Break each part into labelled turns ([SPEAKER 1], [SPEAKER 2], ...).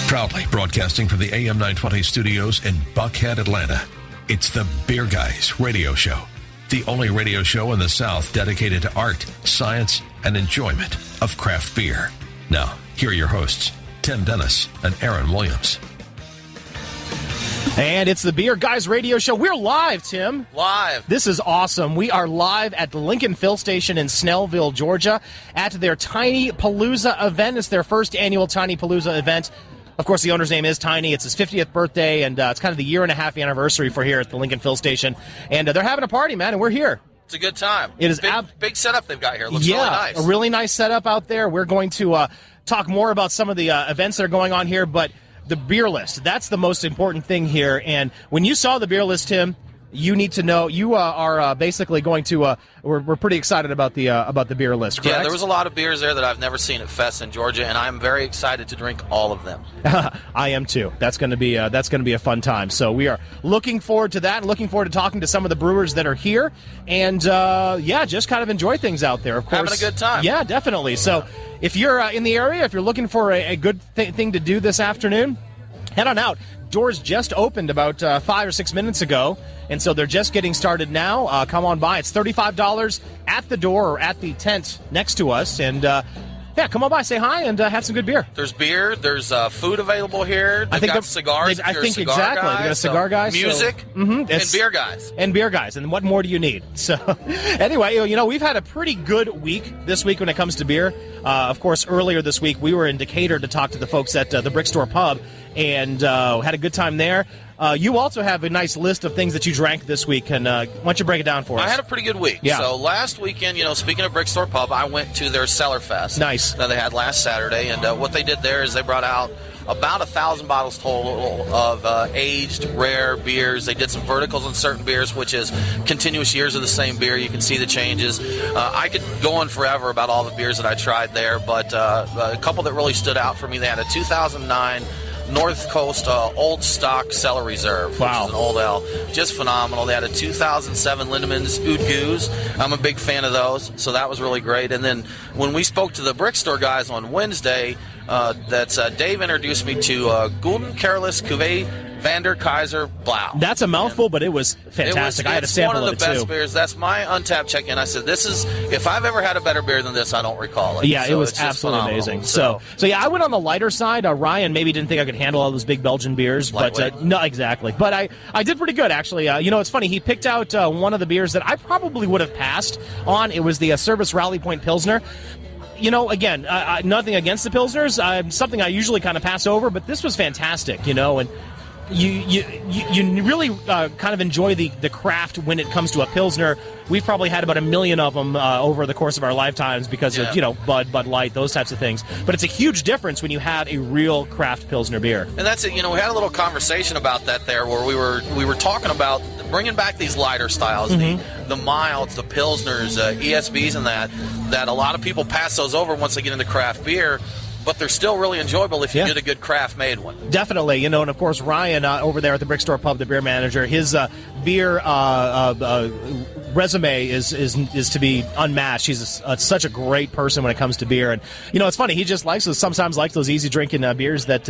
[SPEAKER 1] Proudly broadcasting from the AM 920 studios in Buckhead, Atlanta. It's the Beer Guys Radio Show, the only radio show in the South dedicated to art, science, and enjoyment of craft beer. Now, here are your hosts, Tim Dennis and Aaron Williams.
[SPEAKER 2] And it's the Beer Guys Radio Show. We're live, Tim.
[SPEAKER 3] Live.
[SPEAKER 2] This is awesome. We are live at the Lincoln Fill Station in Snellville, Georgia, at their TinyPalooza event. It's their first annual TinyPalooza event. Of course, the owner's name is Tiny. It's his 50th birthday, and it's kind of the year-and-a-half anniversary for here at the Lincoln Fill Station. And they're having a party, man, and we're here.
[SPEAKER 3] It's a good time.
[SPEAKER 2] It is
[SPEAKER 3] big setup they've got here. It looks really nice.
[SPEAKER 2] A really nice setup out there. We're going to talk more about some of the events that are going on here, but the beer list, that's the most important thing here. And when you saw the beer list, Tim, you need to know you are basically going to. We're pretty excited about the beer list. Correct?
[SPEAKER 3] Yeah, there was a lot of beers there that I've never seen at Fest in Georgia, and I'm very excited to drink all of them.
[SPEAKER 2] I am too. That's going to be a fun time. So we are looking forward to that, and looking forward to talking to some of the brewers that are here, and just kind of enjoy things out there. Of course,
[SPEAKER 3] having a good time.
[SPEAKER 2] Yeah, definitely. So if you're in the area, if you're looking for a good thing to do this afternoon, head on out. Doors just opened about 5 or 6 minutes ago, and so they're just getting started now. Come on by. It's $35 at the door or at the tent next to us, and come on by, say hi, and have some good beer.
[SPEAKER 3] There's beer. There's food available here. They've got cigars.
[SPEAKER 2] I think exactly. They got a cigar guy.
[SPEAKER 3] Music and beer guys.
[SPEAKER 2] And beer guys. And what more do you need? So anyway, we've had a pretty good week this week when it comes to beer. Of course, earlier this week, we were in Decatur to talk to the folks at the Brick Store Pub, and had a good time there. You also have a nice list of things that you drank this week, and why don't you break it down for us?
[SPEAKER 3] I had a pretty good week.
[SPEAKER 2] Yeah.
[SPEAKER 3] So last weekend, speaking of Brick Store Pub, I went to their Cellar Fest.
[SPEAKER 2] Nice.
[SPEAKER 3] That they had last Saturday, and what they did there is they brought out about 1,000 bottles total of aged, rare beers. They did some verticals on certain beers, which is continuous years of the same beer. You can see the changes. I could go on forever about all the beers that I tried there, but a couple that really stood out for me, they had a 2009 North Coast Old Stock Cellar Reserve, which is an old ale. Just phenomenal. They had a 2007 Lindemans Oud Goose. I'm a big fan of those, so that was really great. And then when we spoke to the Brick Store guys on Wednesday, Dave introduced me to Gulden Careless Cuvée Vander Kaiser Blau.
[SPEAKER 2] That's a mouthful, but it was fantastic. I had a sample of it, too.
[SPEAKER 3] It's one of the best beers. That's my untapped check-in. I said, if I've ever had a better beer than this, I don't recall it.
[SPEAKER 2] Yeah, so it was absolutely amazing. So I went on the lighter side. Ryan maybe didn't think I could handle all those big Belgian beers. But no, exactly. But I did pretty good, actually. It's funny. He picked out one of the beers that I probably would have passed on. It was the Service Rally Point Pilsner. Again, nothing against the Pilsners. Something I usually kind of pass over, but this was fantastic, and you really kind of enjoy the craft when it comes to a Pilsner. We've probably had about 1 million of them over the course of our lifetimes because of, Bud Light, those types of things. But it's a huge difference when you have a real craft Pilsner beer. And
[SPEAKER 3] that's it. We had a little conversation about that there where we were talking about bringing back these lighter styles, the milds, the Pilsners, ESBs and that a lot of people pass those over once they get into craft beer. But they're still really enjoyable if you get a good craft-made one.
[SPEAKER 2] Definitely, and of course Ryan over there at the Brick Store Pub, the beer manager, his beer resume is to be unmatched. He's such a great person when it comes to beer, and it's funny. He just sometimes likes those easy drinking beers that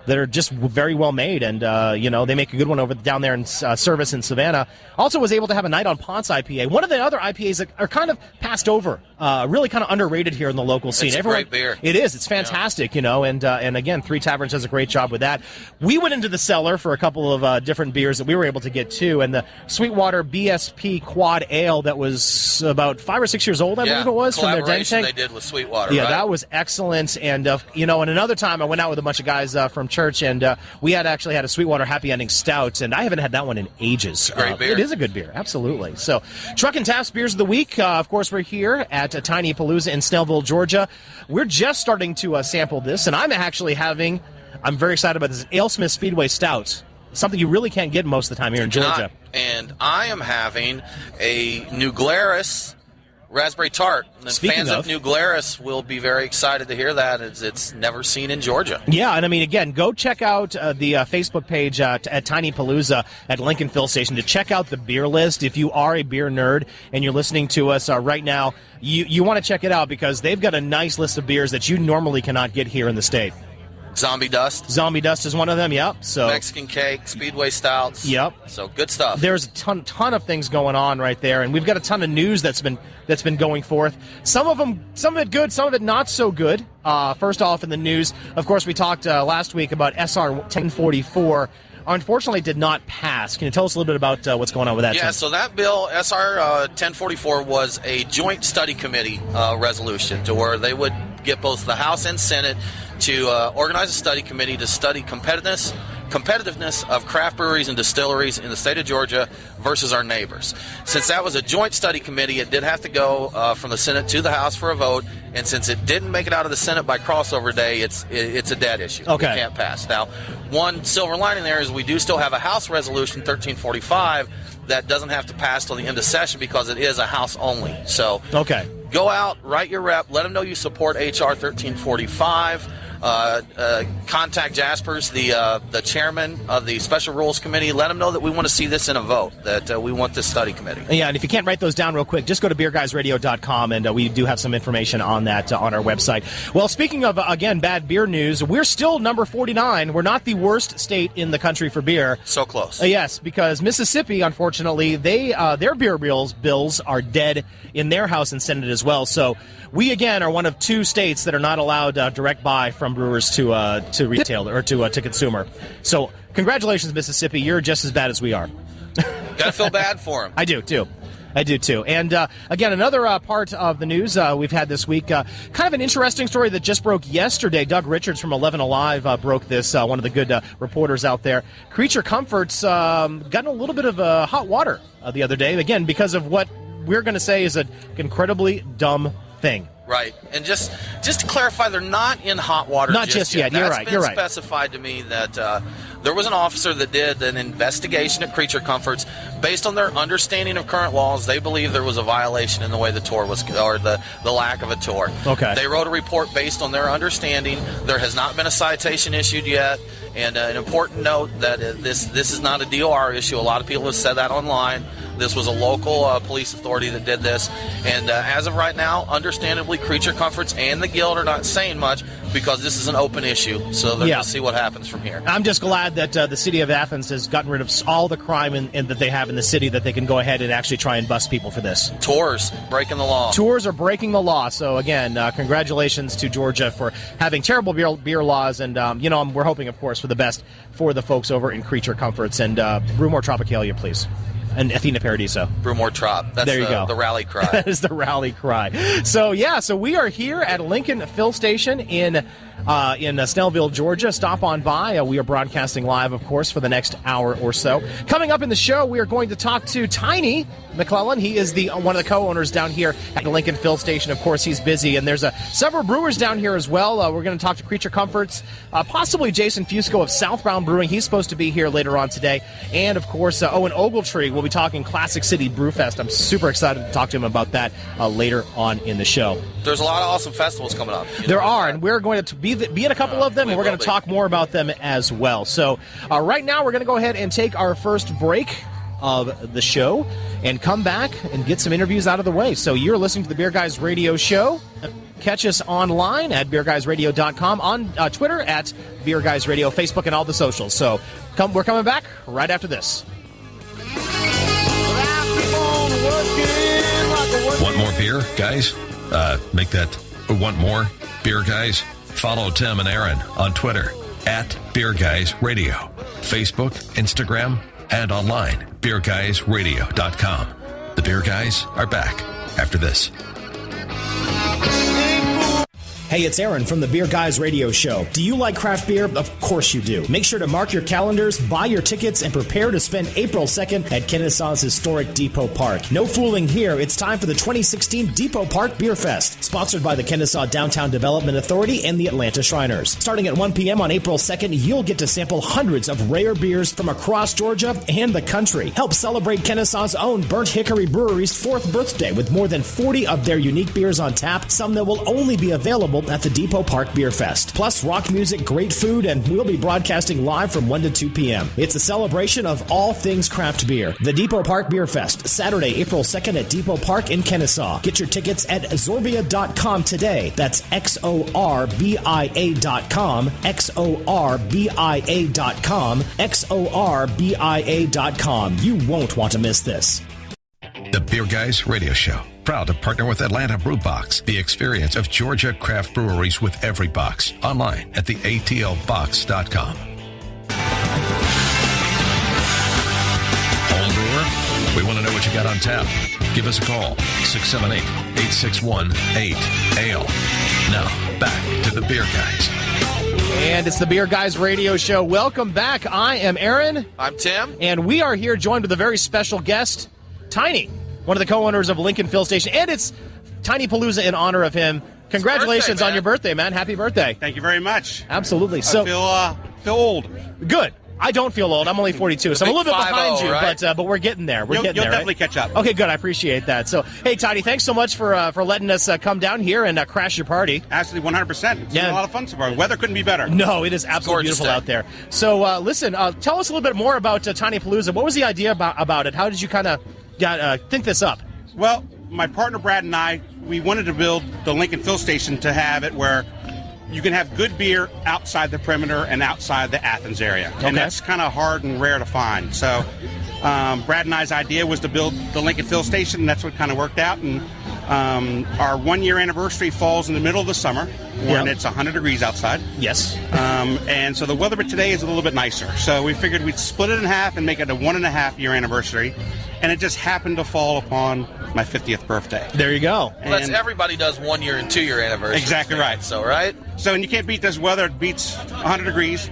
[SPEAKER 2] are just very well made, and they make a good one down there in Service in Savannah. Also was able to have a night on Ponce IPA, one of the other IPAs that are kind of passed over, really kind of underrated here in the local scene.
[SPEAKER 3] It's a great beer.
[SPEAKER 2] It is. It's fantastic. And again, Three Taverns does a great job with that. We went into the cellar for a couple of different beers that we were able to get too, and the Sweetwater BSP Quad Ale that was about 5 or 6 years old, I believe it was, from their Dank Tank.
[SPEAKER 3] They did with Sweetwater.
[SPEAKER 2] Yeah,
[SPEAKER 3] right?
[SPEAKER 2] That was excellent. And and another time I went out with a bunch of guys from church, and we had actually had a Sweetwater Happy Ending Stout, and I haven't had that one in ages.
[SPEAKER 3] It's a great beer.
[SPEAKER 2] It is a good beer, absolutely. So, Truck and Taps Beers of the Week. Of course, we're here at TinyPalooza in Snellville, Georgia. We're just starting to sample this, and I'm very excited about this AleSmith Speedway Stout. Something you really can't get most of the time here in Georgia.
[SPEAKER 3] And I am having a New Glarus Raspberry Tart. And fans of New Glarus will be very excited to hear that. It's never seen in Georgia.
[SPEAKER 2] Yeah, and again, go check out the Facebook page at TinyPalooza at Lincoln Fill Station to check out the beer list. If you are a beer nerd and you're listening to us right now, you want to check it out because they've got a nice list of beers that you normally cannot get here in the state.
[SPEAKER 3] Zombie Dust.
[SPEAKER 2] Zombie Dust is one of them, yep. So
[SPEAKER 3] Mexican Cake, Speedway Stouts.
[SPEAKER 2] Yep.
[SPEAKER 3] So good stuff.
[SPEAKER 2] There's a ton of things going on right there, and we've got a ton of news that's been going forth. Some of it good, some of it not so good. First off, in the news, of course, we talked last week about SR 1044. Unfortunately, did not pass. Can you tell us a little bit about what's going on with that?
[SPEAKER 3] Yeah, so that bill, SR 1044, was a joint study committee resolution to where they would get both the House and Senate to organize a study committee to study competitiveness of craft breweries and distilleries in the state of Georgia versus our neighbors. Since that was a joint study committee, it did have to go from the Senate to the House for a vote, and since it didn't make it out of the Senate by crossover day, it's a dead issue.
[SPEAKER 2] Okay.
[SPEAKER 3] It can't pass. Now, one silver lining there is we do still have a House Resolution 1345 that doesn't have to pass till the end of session because it is a House only. So
[SPEAKER 2] okay.
[SPEAKER 3] Go out, write your rep, let them know you support H.R. 1345. Contact Jaspers, the chairman of the Special Rules Committee. Let them know that we want to see this in a vote, that we want this study committee.
[SPEAKER 2] Yeah, and if you can't write those down real quick, just go to beerguysradio.com, and we do have some information on that on our website. Well, speaking of, again, bad beer news, we're still number 49. We're not the worst state in the country for beer.
[SPEAKER 3] So close.
[SPEAKER 2] Yes, because Mississippi, unfortunately, their beer bills are dead in their House and Senate as well. So we, again, are one of two states that are not allowed direct buy from brewers to retail or to consumer. So congratulations, Mississippi. You're just as bad as we are.
[SPEAKER 3] Gotta feel bad for them.
[SPEAKER 2] I do, too. And, again, another part of the news we've had this week, kind of an interesting story that just broke yesterday. Doug Richards from 11 Alive broke this, one of the good reporters out there. Creature Comforts got in a little bit of hot water the other day, again, because of what we're going to say is an incredibly dumb thing.
[SPEAKER 3] Right, and just to clarify, they're not in hot water.
[SPEAKER 2] Not just yet. You're right.
[SPEAKER 3] It's been specified to me that there was an officer that did an investigation at Creature Comforts based on their understanding of current laws. They believe there was a violation in the way the tour was, or the lack of a tour.
[SPEAKER 2] Okay.
[SPEAKER 3] They wrote a report based on their understanding. There has not been a citation issued yet. And an important note that this is not a DOR issue. A lot of people have said that online. This was a local police authority that did this. And as of right now, understandably, Creature Comforts and the Guild are not saying much because this is an open issue. So they're going to see what happens from here.
[SPEAKER 2] I'm just glad that the city of Athens has gotten rid of all the crime that they have in the city, that they can go ahead and actually try and bust people for this.
[SPEAKER 3] Tours breaking the law.
[SPEAKER 2] Tours are breaking the law. So, again, congratulations to Georgia for having terrible beer laws. And, we're hoping, of course, for the best for the folks over in Creature Comforts. And brew more Tropicalia, please. And Athena Paradiso.
[SPEAKER 3] Brew more Trop. That's
[SPEAKER 2] there you go.
[SPEAKER 3] The rally cry.
[SPEAKER 2] That is the rally cry. So we are here at Lincoln Fill Station in Snellville, Georgia. Stop on by. We are broadcasting live, of course, for the next hour or so. Coming up in the show, we are going to talk to Tiny McClellan. He is one of the co-owners down here at the Lincoln Fill Station. Of course, he's busy, and there's several brewers down here as well. We're going to talk to Creature Comforts, possibly Jason Fusco of Southbound Brewing. He's supposed to be here later on today. And, of course, Owen Ogletree will be talking Classic City Brewfest. I'm super excited to talk to him about that later on in the show.
[SPEAKER 3] There's a lot of awesome festivals coming up.
[SPEAKER 2] There are, and we're going to be at a couple of them, and we're going to talk more about them as well. So right now we're going to go ahead and take our first break of the show and come back and get some interviews out of the way. So you're listening to the Beer Guys Radio Show. Catch us online at beerguysradio.com, on Twitter at Beer Guys Radio, Facebook, and all the socials. So we're coming back right after this.
[SPEAKER 1] Want more beer, guys? Make that want more beer, guys? Follow Tim and Aaron on Twitter at Beer Guys Radio, Facebook, Instagram, and online, beerguysradio.com. The Beer Guys are back after this.
[SPEAKER 4] Hey, it's Aaron from the Beer Guys Radio Show. Do you like craft beer? Of course you do. Make sure to mark your calendars, buy your tickets, and prepare to spend April 2nd at Kennesaw's historic Depot Park. No fooling here. It's time for the 2016 Depot Park Beer Fest, sponsored by the Kennesaw Downtown Development Authority and the Atlanta Shriners. Starting at 1 p.m. on April 2nd, you'll get to sample hundreds of rare beers from across Georgia and the country. Help celebrate Kennesaw's own Burnt Hickory Brewery's 4th birthday with more than 40 of their unique beers on tap, some that will only be available available at the Depot Park Beer Fest. Plus, rock music, great food, and we'll be broadcasting live from 1 to 2 p.m. It's a celebration of all things craft beer. The Depot Park Beer Fest, Saturday, April 2nd at Depot Park in Kennesaw. Get your tickets at Zorbia.com today. That's XORBIA.com, XORBIA.com, XORBIA.com. You won't want to miss this.
[SPEAKER 1] The Beer Guys Radio Show. Proud to partner with Atlanta Brew Box, the experience of Georgia craft breweries with every box. Online at theatlbox.com. Home brewer? We want to know what you got on tap. Give us a call, 678-861-8AL. Now, back to the Beer Guys.
[SPEAKER 2] And it's the Beer Guys Radio Show. Welcome back. I am Aaron.
[SPEAKER 3] I'm Tim.
[SPEAKER 2] And we are here joined with a very special guest, Tiny, one of the co-owners of Lincoln Fill Station. And it's TinyPalooza in honor of him. Congratulations on your birthday, man. Happy birthday.
[SPEAKER 5] Thank you very much.
[SPEAKER 2] Absolutely.
[SPEAKER 5] So I feel old.
[SPEAKER 2] Good. I don't feel old. I'm only 42, so I'm a little bit behind you,
[SPEAKER 3] right?
[SPEAKER 2] but we're getting there. You'll
[SPEAKER 5] definitely catch up.
[SPEAKER 2] Okay, good. I appreciate that. So, hey, Tiny, thanks so much for letting us come down here and crash your party.
[SPEAKER 5] Absolutely, 100%. It's been a lot of fun so far. Weather couldn't be better.
[SPEAKER 2] No, it is absolutely beautiful out there. So, listen, tell us a little bit more about TinyPalooza. What was the idea about it? How did you kind of think this up?
[SPEAKER 5] Well, my partner Brad and I, we wanted to build the Lincoln Fill Station to have it where you can have good beer outside the perimeter and outside the Athens area. Okay. And that's kind of hard and rare to find. So Brad and I's idea was to build the Lincoln Fill Station, and that's what kind of worked out. And our 1-year anniversary falls in the middle of the summer when it's 100 degrees outside.
[SPEAKER 2] Yes.
[SPEAKER 5] And so the weather today is a little bit nicer. So we figured we'd split it in half and make it a 1.5-year anniversary. And it just happened to fall upon my 50th birthday.
[SPEAKER 2] There you go.
[SPEAKER 3] Well, everybody does 1 year and 2 year anniversary.
[SPEAKER 5] Exactly right.
[SPEAKER 3] So, right?
[SPEAKER 5] So, and you can't beat this weather. It beats 100 degrees.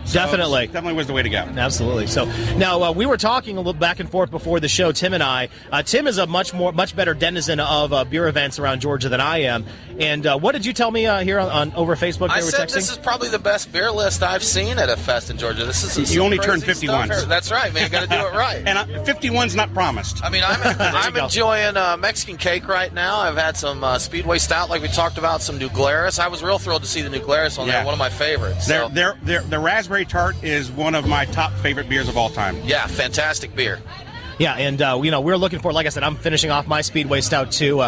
[SPEAKER 5] So
[SPEAKER 2] Definitely
[SPEAKER 5] was the way to go.
[SPEAKER 2] Absolutely. So now we were talking a little back and forth before the show, Tim and I. Tim is a much better denizen of beer events around Georgia than I am. And what did you tell me here on over Facebook?
[SPEAKER 3] I said this is probably the best beer list I've seen at a fest in Georgia. This is
[SPEAKER 5] you only turned 51.
[SPEAKER 3] That's right, man. You got to do it right.
[SPEAKER 5] And 51's not promised.
[SPEAKER 3] I mean, I'm enjoying Mexican cake right now. I've had some Speedway Stout, like we talked about, some New Glarus. I was real thrilled to see the New Glarus on there. One of my favorites. So.
[SPEAKER 5] The raspberry tart is one of my top favorite beers of all time.
[SPEAKER 3] Yeah, fantastic beer.
[SPEAKER 2] Yeah, and we're looking for, like I said, I'm finishing off my Speedway Stout too.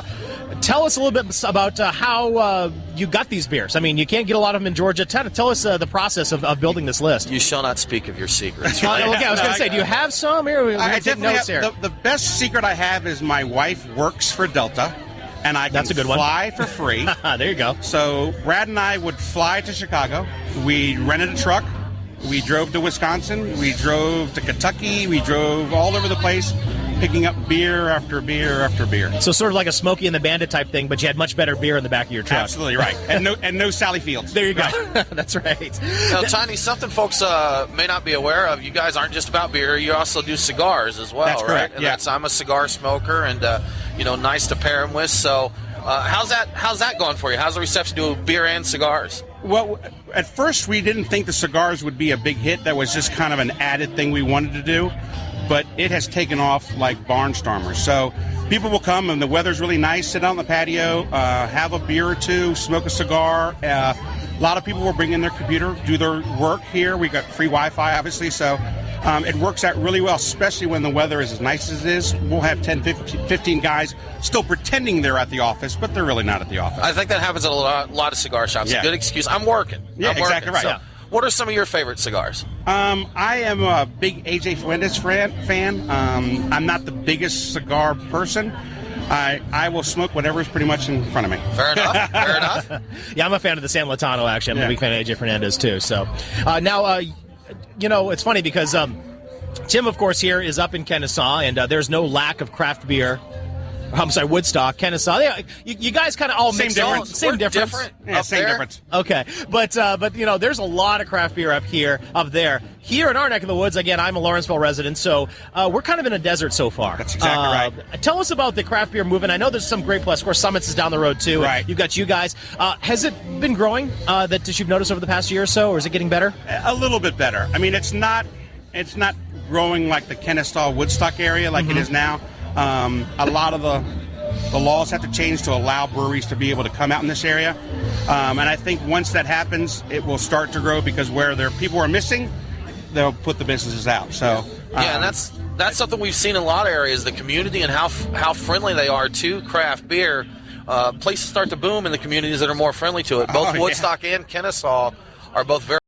[SPEAKER 2] Tell us a little bit about how you got these beers. I mean, you can't get a lot of them in Georgia. Tell us the process of building this list.
[SPEAKER 3] You shall not speak of your secrets. Right?
[SPEAKER 2] Okay, I was going to say, do you have some? Here,
[SPEAKER 5] I definitely have. The best secret I have is my wife works for Delta. And I can fly for free.
[SPEAKER 2] There you go.
[SPEAKER 5] So Brad and I would fly to Chicago. We rented a truck. We drove to Wisconsin. We drove to Kentucky. We drove all over the place, picking up beer after beer after beer.
[SPEAKER 2] So sort of like a Smokey and the Bandit type thing, but you had much better beer in the back of your truck.
[SPEAKER 5] Absolutely right. And no Sally Fields.
[SPEAKER 2] There you go. That's right.
[SPEAKER 3] Now, Tiny, something folks may not be aware of. You guys aren't just about beer. You also do cigars as well,
[SPEAKER 5] That's correct.
[SPEAKER 3] Right? And I'm a cigar smoker, and nice to pair them with. So how's that going for you? How's the reception to beer and cigars?
[SPEAKER 5] Well, at first we didn't think the cigars would be a big hit. That was just kind of an added thing we wanted to do. But it has taken off like barnstormers. So people will come and the weather's really nice, sit out on the patio, have a beer or two, smoke a cigar. A lot of people will bring in their computer, do their work here. We got free Wi-Fi, obviously, so it works out really well, especially when the weather is as nice as it is. We'll have 10, 15 guys still pretending they're at the office, but they're really not at the office.
[SPEAKER 3] I think that happens at a lot of cigar shops.
[SPEAKER 5] Yeah.
[SPEAKER 3] A good excuse. I'm working.
[SPEAKER 5] Exactly right.
[SPEAKER 3] So, what are some of your favorite cigars?
[SPEAKER 5] I am a big AJ Fuentes fan. I'm not the biggest cigar person. I will smoke whatever's pretty much in front of me.
[SPEAKER 3] Fair enough. Fair enough.
[SPEAKER 2] Yeah, I'm a fan of the San Latano, actually. I'm a big fan of AJ Fernandez, too. So now, it's funny because Tim, of course, here is up in Kennesaw, and there's no lack of craft beer. I'm sorry, Woodstock, Kennesaw. You guys kind of all mix
[SPEAKER 5] difference.
[SPEAKER 2] Same difference.
[SPEAKER 5] Yeah, same difference.
[SPEAKER 2] Okay, but there's a lot of craft beer up there. Here in our neck of the woods, again, I'm a Lawrenceville resident, so we're kind of in a desert so far.
[SPEAKER 5] That's exactly right.
[SPEAKER 2] Tell us about the craft beer movement. I know there's some great places. Of course, Summits is down the road too.
[SPEAKER 5] Right.
[SPEAKER 2] You've got you guys. Has it been growing that you've noticed over the past year or so, or is it getting better?
[SPEAKER 5] A little bit better. I mean, it's not growing like the Kennesaw Woodstock area like it is now. A lot of the laws have to change to allow breweries to be able to come out in this area. And I think once that happens, it will start to grow because where there people are missing, they'll put the businesses out. So
[SPEAKER 3] and that's something we've seen in a lot of areas, the community and how friendly they are to craft beer. Places start to boom in the communities that are more friendly to it. Both Woodstock and Kennesaw are both very